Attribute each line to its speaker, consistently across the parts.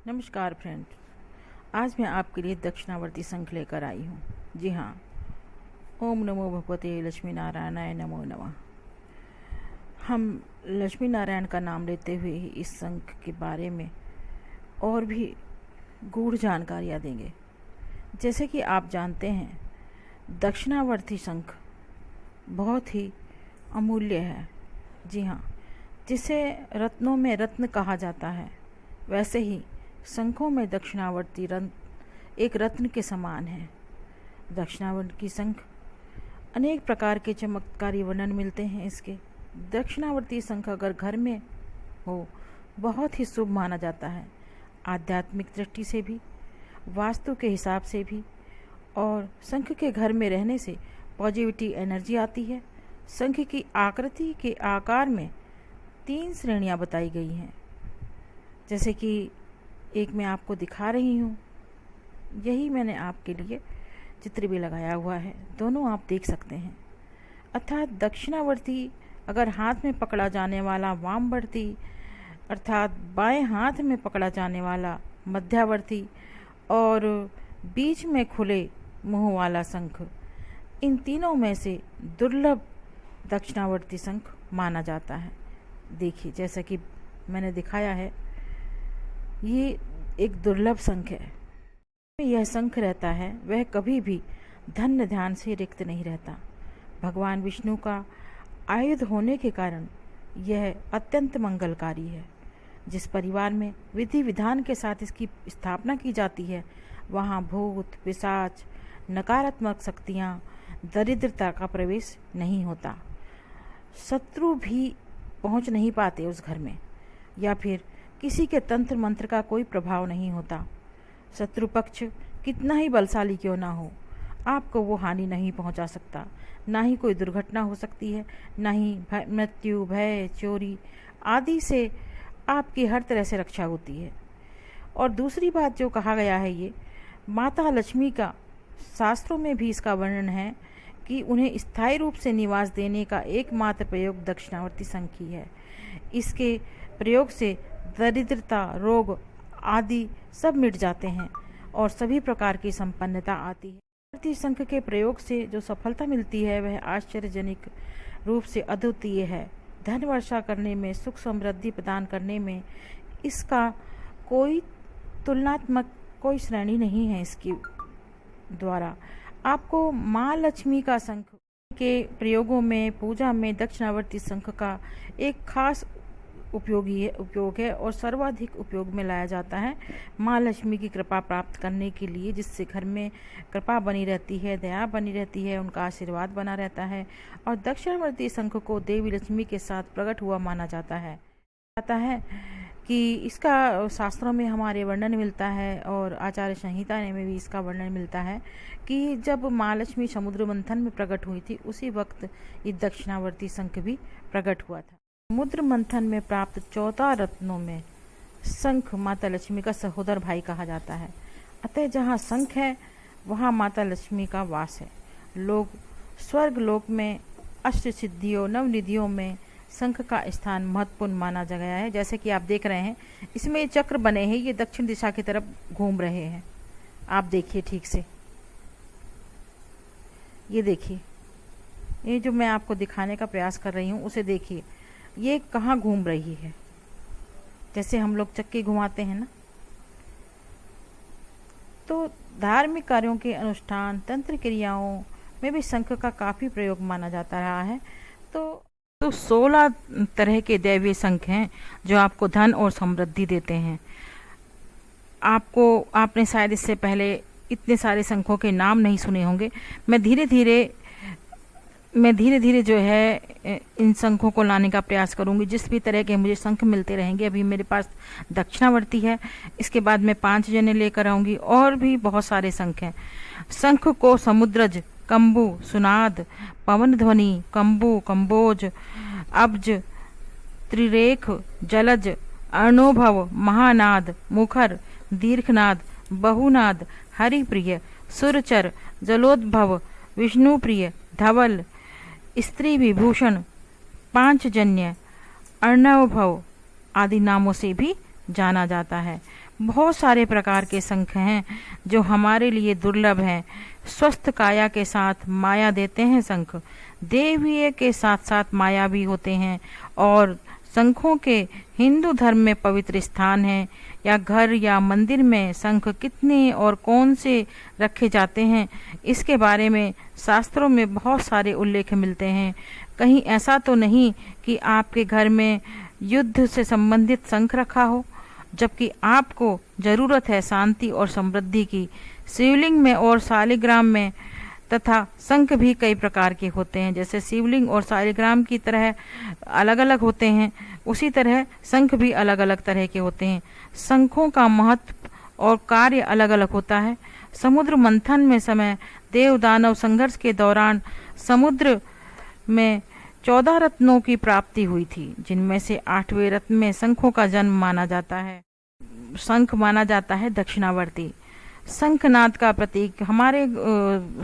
Speaker 1: नमस्कार फ्रेंड्स, आज मैं आपके लिए दक्षिणावर्ती शंख लेकर आई हूँ। जी हाँ, ओम नमो भगवते लक्ष्मी नारायणाय नमो नमः। हम लक्ष्मी नारायण का नाम लेते हुए ही इस शंख के बारे में और भी गूढ़ जानकारियाँ देंगे। जैसे कि आप जानते हैं, दक्षिणावर्ती शंख बहुत ही अमूल्य है। जी हाँ, जिसे रत्नों में रत्न कहा जाता है, वैसे ही शंखों में दक्षिणावर्ती रत्न एक रत्न के समान है। दक्षिणावर्ती शंख अनेक प्रकार के चमत्कारी वर्णन मिलते हैं इसके। दक्षिणावर्ती शंख अगर घर में हो, बहुत ही शुभ माना जाता है, आध्यात्मिक दृष्टि से भी, वास्तु के हिसाब से भी। और शंख के घर में रहने से पॉजिटिविटी एनर्जी आती है। शंख की आकृति के आकार में 3 श्रेणियां बताई गई हैं, जैसे कि एक मैं आपको दिखा रही हूँ। यही मैंने आपके लिए चित्र भी लगाया हुआ है, दोनों आप देख सकते हैं। अर्थात दक्षिणावर्ती अगर हाथ में पकड़ा जाने वाला, वामवर्ती अर्थात बाएं हाथ में पकड़ा जाने वाला, मध्यावर्ती और बीच में खुले मुंह वाला शंख, इन तीनों में से दुर्लभ दक्षिणावर्ती शंख माना जाता है। देखिए, जैसा कि मैंने दिखाया है, ये एक दुर्लभ शंख है। यह शंख रहता है, वह कभी भी धन्य ध्यान से रिक्त नहीं रहता। भगवान विष्णु का आयुध होने के कारण यह अत्यंत मंगलकारी है। जिस परिवार में विधि विधान के साथ इसकी स्थापना की जाती है, वहाँ भूत, पिशाच, नकारात्मक शक्तियाँ, दरिद्रता का प्रवेश नहीं होता। शत्रु भी पहुँच नहीं पाते उस घर में, या फिर किसी के तंत्र मंत्र का कोई प्रभाव नहीं होता। शत्रु पक्ष कितना ही बलशाली क्यों ना हो, आपको वो हानि नहीं पहुंचा सकता। ना ही कोई दुर्घटना हो सकती है, ना ही मृत्यु, भय, चोरी आदि से आपकी हर तरह से रक्षा होती है। और दूसरी बात जो कहा गया है, ये माता लक्ष्मी का शास्त्रों में भी इसका वर्णन है कि उन्हें स्थायी रूप से निवास देने का एकमात्र प्रयोग दक्षिणावर्ती शंख ही है। इसके प्रयोग से दरिद्रता, रोग आदि सब मिट जाते हैं और सभी प्रकार की संपन्नता आती है। दक्षिणावर्ती शंख के प्रयोग से जो सफलता मिलती है, वह आश्चर्यजनक रूप से अद्वितीय है। धन वर्षा करने में, सुख समृद्धि प्रदान करने में इसका कोई तुलनात्मक कोई श्रेणी नहीं है। इसकी द्वारा आपको माँ लक्ष्मी का शंख के प्रयोगों में, पूजा में दक्षिणावर्ती शंख का एक खास उपयोग है और सर्वाधिक उपयोग में लाया जाता है माँ लक्ष्मी की कृपा प्राप्त करने के लिए, जिससे घर में कृपा बनी रहती है, दया बनी रहती है, उनका आशीर्वाद बना रहता है। और दक्षिणावर्ती शंख को देवी लक्ष्मी के साथ प्रकट हुआ माना जाता है। कि इसका शास्त्रों में हमारे वर्णन मिलता है और आचार्य संहिता में भी इसका वर्णन मिलता है कि जब माँ लक्ष्मी समुद्र मंथन में प्रकट हुई थी, उसी वक्त ये दक्षिणावर्ती शंख भी प्रकट हुआ था। समुद्र मंथन में प्राप्त 14 रत्नों में शंख माता लक्ष्मी का सहोदर भाई कहा जाता है। अतः जहाँ शंख है, वहाँ माता लक्ष्मी का वास है। लोग स्वर्ग लोक में अष्ट सिद्धियों, नवनिधियों में शंख का स्थान महत्वपूर्ण माना गया है। जैसे कि आप देख रहे हैं, इसमें चक्र बने हैं, ये दक्षिण दिशा की तरफ घूम रहे हैं। आप देखिए ठीक से, ये देखिए, ये जो मैं आपको दिखाने का प्रयास कर रही हूँ, उसे देखिए, ये कहाँ घूम रही है। जैसे हम लोग चक्के घुमाते हैं ना, तो धार्मिक कार्यों के अनुष्ठान, तंत्र क्रियाओं में भी शंख का काफी प्रयोग माना जाता रहा है। तो 16 तरह के दैवीय शंख हैं जो आपको धन और समृद्धि देते हैं। आपने शायद इससे पहले इतने सारे शंखों के नाम नहीं सुने होंगे। मैं धीरे धीरे जो है इन शंखों को लाने का प्रयास करूंगी। जिस भी तरह के मुझे शंख मिलते रहेंगे, अभी मेरे पास दक्षिणावर्ती है, इसके बाद मैं 5 जने लेकर आऊंगी, और भी बहुत सारे शंख हैं। शंख को समुद्रज, कंबु, सुनाद, पवन ध्वनि, कंबु, कंबोज, अब्ज, त्रिरेख, जलज, अर्णोभव, महानाद, मुखर, दीर्घनाद, बहुनाद, हरिप्रिय, सुरचर, जलोद्भव, विष्णुप्रिय, धवल, स्त्री विभूषण, पांचजन्य, अर्णवभव आदि नामों से भी जाना जाता है। बहुत सारे प्रकार के शंख हैं जो हमारे लिए दुर्लभ हैं। स्वस्थ काया के साथ माया देते हैं शंख, देवीय के साथ साथ माया भी होते हैं। और शंखों के हिंदू धर्म में पवित्र स्थान है। या घर या मंदिर में शंख कितने और कौन से रखे जाते हैं, इसके बारे में शास्त्रों में बहुत सारे उल्लेख मिलते हैं। कहीं ऐसा तो नहीं कि आपके घर में युद्ध से संबंधित शंख रखा हो, जबकि आपको जरूरत है शांति और समृद्धि की। शिवलिंग में और शालिग्राम में तथा शंख भी कई प्रकार के होते हैं। जैसे शिवलिंग और शालिग्राम की तरह अलग अलग होते हैं, उसी तरह शंख भी अलग अलग तरह के होते हैं। शंखों का महत्व और कार्य अलग अलग होता है। समुद्र मंथन में समय देव दानव संघर्ष के दौरान समुद्र में 14 रत्नों की प्राप्ति हुई थी, जिनमें से 8वें रत्न में शंखों का जन्म माना जाता है। शंख माना जाता है दक्षिणावर्ती। शंखनाद का प्रतीक हमारे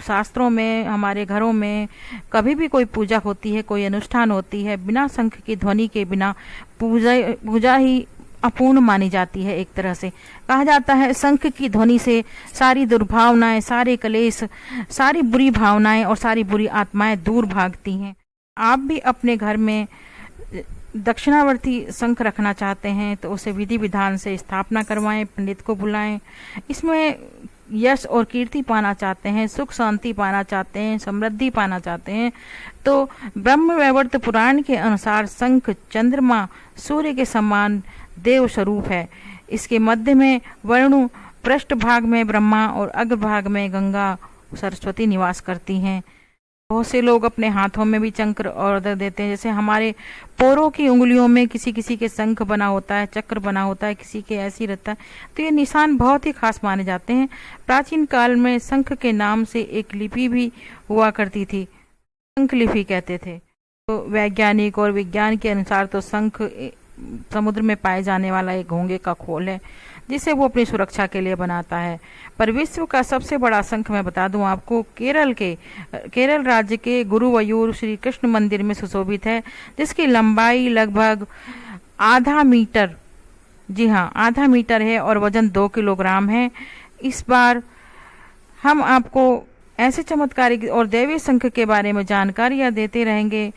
Speaker 1: शास्त्रों में, हमारे घरों में कभी भी कोई पूजा होती है, कोई अनुष्ठान होती है, बिना शंख की ध्वनि के बिना पूजा ही अपूर्ण मानी जाती है। एक तरह से कहा जाता है शंख की ध्वनि से सारी दुर्भावनाएं, सारे कलेश, सारी बुरी भावनाएं और सारी बुरी आत्माएं दूर भागती हैं। आप भी अपने घर में दक्षिणावर्ती शंख रखना चाहते हैं तो उसे विधि विधान से स्थापना करवाएं, पंडित को बुलाएं। इसमें यश और कीर्ति पाना चाहते हैं, सुख शांति पाना चाहते हैं, समृद्धि पाना चाहते हैं, तो ब्रह्म वैवर्त पुराण के अनुसार शंख चंद्रमा सूर्य के समान देव स्वरूप है। इसके मध्य में वर्णु, पृष्ठ भाग में ब्रह्मा और अग्रभाग में गंगा सरस्वती निवास करती हैं। बहुत से लोग अपने हाथों में भी चक्र ऑर्डर देते हैं। जैसे हमारे पोरों की उंगलियों में किसी किसी के शंख बना होता है, चक्र बना होता है, किसी के ऐसी रहता है, तो ये निशान बहुत ही खास माने जाते हैं। प्राचीन काल में शंख के नाम से एक लिपि भी हुआ करती थी, शंख लिपि कहते थे। तो वैज्ञानिक और विज्ञान के अनुसार तो शंख समुद्र में पाए जाने वाला एक घोंगे का खोल है, जिसे वो अपनी सुरक्षा के लिए बनाता है। पर विश्व का सबसे बड़ा शंख मैं बता दूं आपको, केरल राज्य के गुरुवायूर श्री कृष्ण मंदिर में सुशोभित है, जिसकी लंबाई लगभग आधा मीटर, जी हाँ आधा मीटर है और वजन 2 किलोग्राम है। इस बार हम आपको ऐसे चमत्कारिक और दैवीय शंख के बारे में जानकारियाँ देते रहेंगे।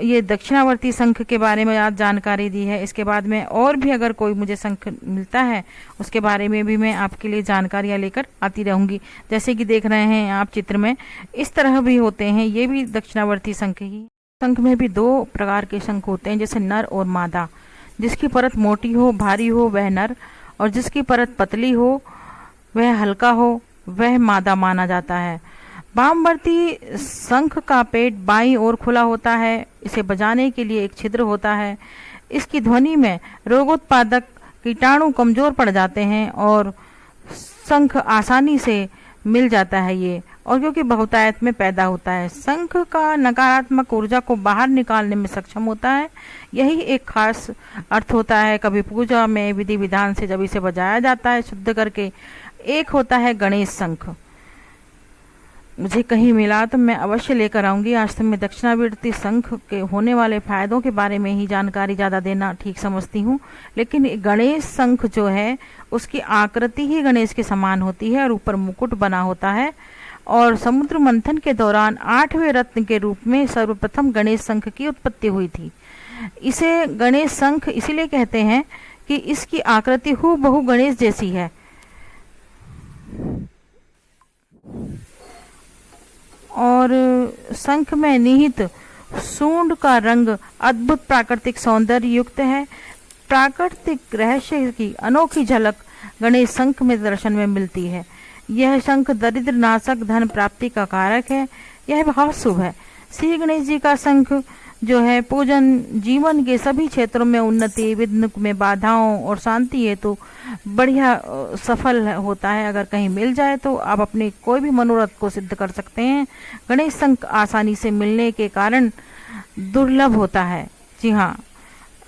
Speaker 1: ये दक्षिणावर्ती शंख के बारे में आज जानकारी दी है। इसके बाद में और भी अगर कोई मुझे शंख मिलता है उसके बारे में भी मैं आपके लिए जानकारियाँ लेकर आती रहूंगी। जैसे कि देख रहे हैं आप चित्र में, इस तरह भी होते हैं, ये भी दक्षिणावर्ती शंख ही। शंख में भी 2 प्रकार के शंख होते हैं, जैसे नर और मादा। जिसकी परत मोटी हो, भारी हो, वह नर, और जिसकी परत पतली हो, वह हल्का हो, वह मादा माना जाता है। वामवर्ती शंख का पेट बाईं ओर खुला होता है। इसे बजाने के लिए एक छिद्र होता है। इसकी ध्वनि में रोगोत्पादक कीटाणु कमजोर पड़ जाते हैं और शंख आसानी से मिल जाता है ये, और क्योंकि बहुतायत में पैदा होता है। शंख का नकारात्मक ऊर्जा को बाहर निकालने में सक्षम होता है, यही एक खास अर्थ होता है। कभी पूजा में विधि विधान से जब इसे बजाया जाता है शुद्ध करके। एक होता है गणेश शंख, मुझे कहीं मिला तो मैं अवश्य लेकर आऊंगी। आज तक मैं दक्षिणावर्ती शंख के होने वाले फायदों के बारे में ही जानकारी ज़्यादा देना ठीक समझती हूँ, लेकिन गणेश शंख जो है उसकी आकृति ही गणेश के समान होती है और ऊपर मुकुट बना होता है। और समुद्र मंथन के दौरान 8वें रत्न के रूप में सर्वप्रथम गणेश शंख की उत्पत्ति हुई थी। इसे गणेश शंख इसीलिए कहते हैं कि इसकी आकृति हूबहू गणेश जैसी है। और शंख में निहित सूंड का रंग अद्भुत प्राकृतिक सौंदर्य युक्त है। प्राकृतिक रहस्य की अनोखी झलक गणेश शंख में दर्शन में मिलती है। यह शंख दरिद्र नाशक, धन प्राप्ति का कारक है। यह बहुत शुभ है। श्री गणेश जी का शंख जो है पूजन जीवन के सभी क्षेत्रों में उन्नति, विघ्न में बाधाओं और शांति हेतु बढ़िया सफल होता है। अगर कहीं मिल जाए तो आप अपने कोई भी मनोरथ को सिद्ध कर सकते हैं। गणेश शंख आसानी से मिलने के कारण दुर्लभ होता है। जी हाँ,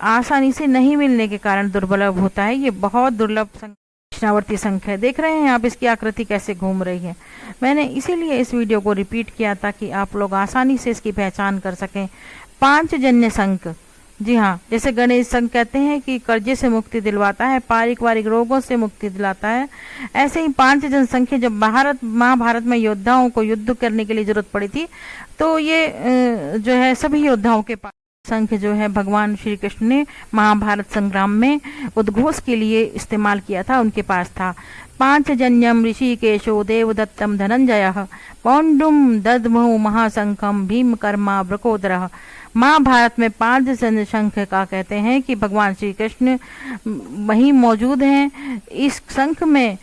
Speaker 1: आसानी से नहीं मिलने के कारण दुर्लभ होता है। ये बहुत दुर्लभ दक्षिणावर्ती शंख है। देख रहे हैं आप इसकी आकृति कैसे घूम रही है। मैंने इसीलिए इस वीडियो को रिपीट किया ताकि आप लोग आसानी से इसकी पहचान कर सकें। 5 जन्य शंख जी हाँ, जैसे गणेश संघ कहते हैं कि कर्जे से मुक्ति दिलवाता है, पारिवारिक रोगों से मुक्ति दिलाता है। ऐसे ही 5 जनसंख्या जब महाभारत में योद्धाओं को युद्ध करने के लिए जरूरत पड़ी थी, तो ये जो है सभी योद्धाओं के पास संख जो है भगवान श्री कृष्ण ने महाभारत संग्राम में उद्घोष के लिए इस्तेमाल किया था, उनके पास था। 5 जन्यम ऋषिकेशो देवदत्तम धनंजय पौंडुम दद्मु महाशंखम भीम कर्मा वृकोदर। महाभारत में 5 शंख का कहते हैं कि भगवान श्री कृष्ण वहीं मौजूद हैं। इस शंख में